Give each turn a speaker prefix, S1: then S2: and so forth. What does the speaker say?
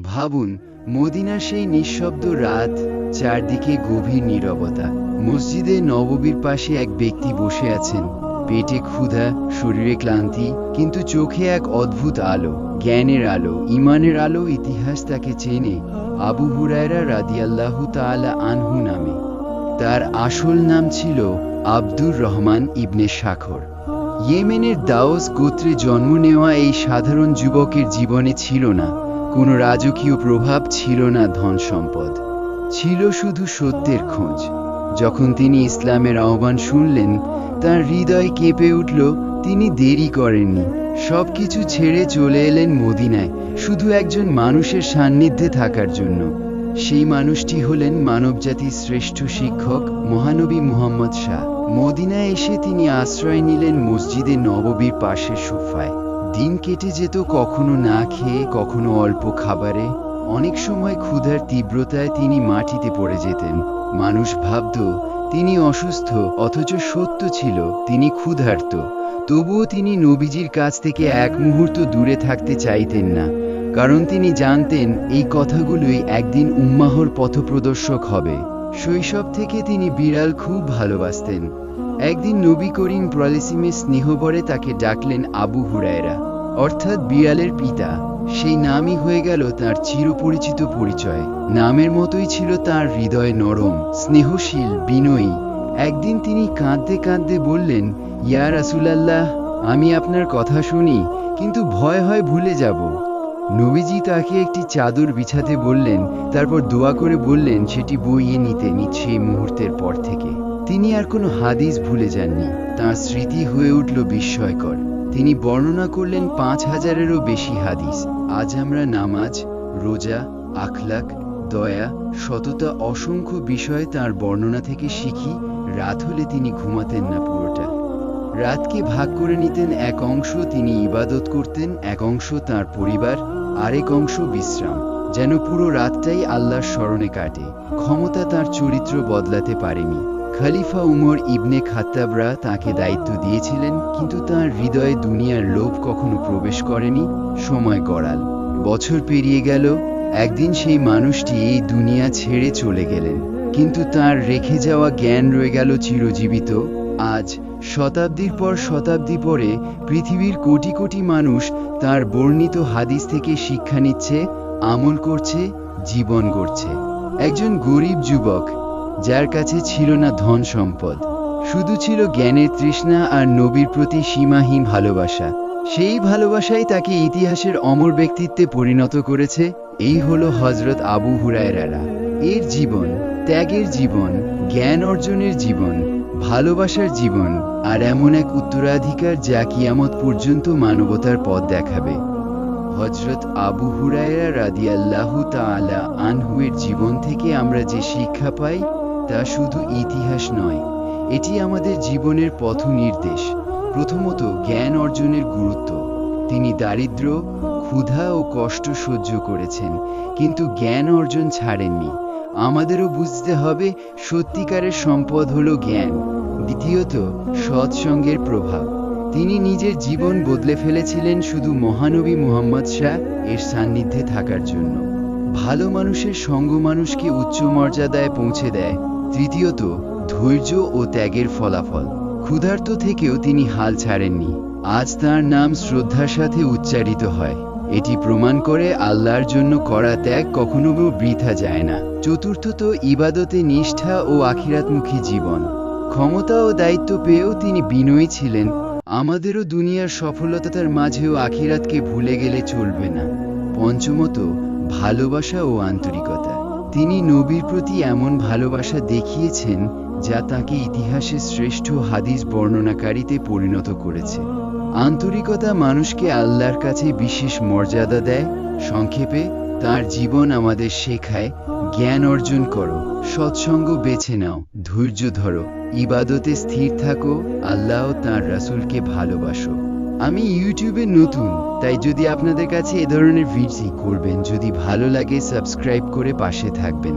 S1: ভাবুন, মদিনার সেই নিঃশব্দ রাত, চারদিকে গভীর নীরবতা। মসজিদে নববীর পাশে এক ব্যক্তি বসে আছেন, পেটে ক্ষুধা, শরীরে ক্লান্তি, কিন্তু চোখে এক অদ্ভুত আলো, জ্ঞানের আলো, ঈমানের আলো। ইতিহাস তাকে চেনে আবু হুরায়রা রাদিয়াল্লাহু তাআলা আনহু নামে। তার আসল নাম ছিল আব্দুর রহমান ইবনে শাখর। ইয়েমেনের দাওস গোত্রে জন্ম নেওয়া এই সাধারণ যুবকের জীবনে ছিল না কোনো রাজকীয় প্রভাব, ছিল না ধন সম্পদ, ছিল শুধু সত্যের খোঁজ। যখন তিনি ইসলামের আহ্বান শুনলেন, তার হৃদয় কেঁপে উঠল। তিনি দেরি করেননি, সবকিছু ছেড়ে চলে এলেন মদিনায়, শুধু একজন মানুষের সান্নিধ্যে থাকার জন্য। সেই মানুষটি হলেন মানবজাতির শ্রেষ্ঠ শিক্ষক মহানবী মুহাম্মদ শাহ। মদিনায় এসে তিনি আশ্রয় নিলেন মসজিদে নববীর পাশের সোফায়। দিন কেটে যেত কখনো না খেয়ে, কখনো অল্প খাবারে। অনেক সময় ক্ষুধার তীব্রতায় তিনি মাটিতে পড়ে যেতেন। মানুষ ভাবত তিনি অসুস্থ, অথচ সত্য ছিল তিনি ক্ষুধার্ত। তবুও তিনি নবীজির কাছ থেকে এক মুহূর্ত দূরে থাকতে চাইতেন না, কারণ তিনি জানতেন এই কথাগুলোই একদিন উম্মাহর পথপ্রদর্শক হবে। শৈশব থেকে তিনি বিড়াল খুব ভালোবাসতেন। একদিন নবী করিম প্রলিসিমে স্নেহভরে তাকে ডাকলেন আবু হুরায়রা, অর্থাৎ বিড়ালের পিতা। সেই নামই হয়ে গেল তার চিরপরিচিত পরিচয়। নামের মতোই ছিল তার হৃদয়, নরম, স্নেহশীল, বিনয়ী। একদিন তিনি কাঁদতে কাঁদতে বললেন, ইয়া রাসূলাল্লাহ, আমি আপনার কথা শুনি, কিন্তু ভয় হয় ভুলে যাব। নবীজি তাকে একটি চাদর বিছাতে বললেন, তারপর দোয়া করে বললেন সেটি বইয়ে নিতে। সেই মুহূর্তের পর থেকে তিনি আর কোনো হাদিস ভুলে যাননি। তাঁর স্মৃতি হয়ে উঠল বিস্ময়কর। তিনি বর্ণনা করলেন 5000-এরও বেশি হাদিস। আজ আমরা নামাজ, রোজা, আখলাক, দয়া, সততা, অসংখ্য বিষয় তাঁর বর্ণনা থেকে শিখি। রাত হলে তিনি ঘুমাতেন না, পুরোটা রাতকে ভাগ করে নিতেন। এক অংশ তিনি ইবাদত করতেন, এক অংশ তাঁর পরিবার, আরেক অংশ বিশ্রাম। যেন পুরো রাতটাই আল্লাহর স্মরণে কাটে। ক্ষমতা তাঁর চরিত্র বদলাতে পারেনি। খলিফা উমর ইবনে খাত্তাবরা তাঁকে দায়িত্ব দিয়েছিলেন, কিন্তু তাঁর হৃদয়ে দুনিয়ার লোভ কখনো প্রবেশ করেনি। সময় গড়াল, বছর পেরিয়ে গেল। একদিন সেই মানুষটি এই দুনিয়া ছেড়ে চলে গেলেন, কিন্তু তাঁর রেখে যাওয়া জ্ঞান রয়ে গেল চিরজীবিত। আজ শতাব্দীর পর শতাব্দী পরে পৃথিবীর কোটি কোটি মানুষ তাঁর বর্ণিত হাদিস থেকে শিক্ষা নিচ্ছে, আমল করছে, জীবন গড়ছে। একজন গরিব যুবক, যার কাছে ছিল না ধন সম্পদ, শুধু ছিল জ্ঞানের তৃষ্ণা আর নবীর প্রতি সীমাহীন ভালোবাসা। সেই ভালোবাসাই তাকে ইতিহাসের অমর ব্যক্তিত্বে পরিণত করেছে। এই হলো হযরত আবু হুরায়রা। এর জীবন, ত্যাগের জীবন, জ্ঞান অর্জনের জীবন, ভালোবাসার জীবন, আর এমন এক উত্তরাধিকার যা কিয়ামত পর্যন্ত মানবতার পথ দেখাবে। হযরত আবু হুরায়রা রাদিয়াল্লাহু তাআলা আনহু-এর জীবন থেকে আমরা যে শিক্ষা পাই, তা শুধু ইতিহাস নয়, এটি আমাদের জীবনের পথ নির্দেশ। প্রথমত, জ্ঞান অর্জনের গুরুত্ব। তিনি দারিদ্র্য, ক্ষুধা ও কষ্ট সহ্য করেছেন, কিন্তু জ্ঞান অর্জন ছাড়েননি। আমাদেরও বুঝতে হবে সত্যিকারের সম্পদ হলো জ্ঞান। দ্বিতীয়ত, সৎসঙ্গের প্রভাব। তিনি নিজের জীবন বদলে ফেলেছিলেন শুধু মহানবী মুহাম্মদ শাহ এর সান্নিধ্যে থাকার জন্য। ভালো মানুষের সঙ্গ মানুষকে উচ্চ মর্যাদায় পৌঁছে দেয়। তৃতীয়ত, ধৈর্য ও ত্যাগের ফলাফল। ক্ষুধার্ত থেকেও তিনি হাল ছাড়েননি। আজ তাঁর নাম শ্রদ্ধার সাথে উচ্চারিত হয়। এটি প্রমাণ করে আল্লাহর জন্য করা ত্যাগ কখনো বৃথা যায় না। চতুর্থত, ইবাদতে নিষ্ঠা ও আখিরাতমুখী জীবন। ক্ষমতা ও দায়িত্ব পেয়েও তিনি বিনয়ী ছিলেন। আমাদেরও দুনিয়ার সফলতার মাঝেও আখিরাতকে ভুলে গেলে চলবে না। পঞ্চমত, ভালোবাসা ও আন্তরিকতা। তিনি নবীর প্রতি এমন ভালোবাসা দেখিয়েছেন যা তাকে ইতিহাসের শ্রেষ্ঠ হাদিস বর্ণনাকারীতে পরিণত করেছে। আন্তরিকতা মানুষকে আল্লাহর কাছে বিশেষ মর্যাদা দেয়। সংক্ষেপে, তার জীবন আমাদের শেখায়, জ্ঞান অর্জন করো, সৎসঙ্গ বেছে নাও, ধৈর্য ধরো, ইবাদতে স্থির থাকো, আল্লাহ ও তাঁর রাসূলকে ভালোবাসো। আমি ইউটিউবে নতুন, তাই যদি আপনাদের কাছে এ ধরনের ভিডিও করবেন, যদি ভালো লাগে সাবস্ক্রাইব করে পাশে থাকবেন।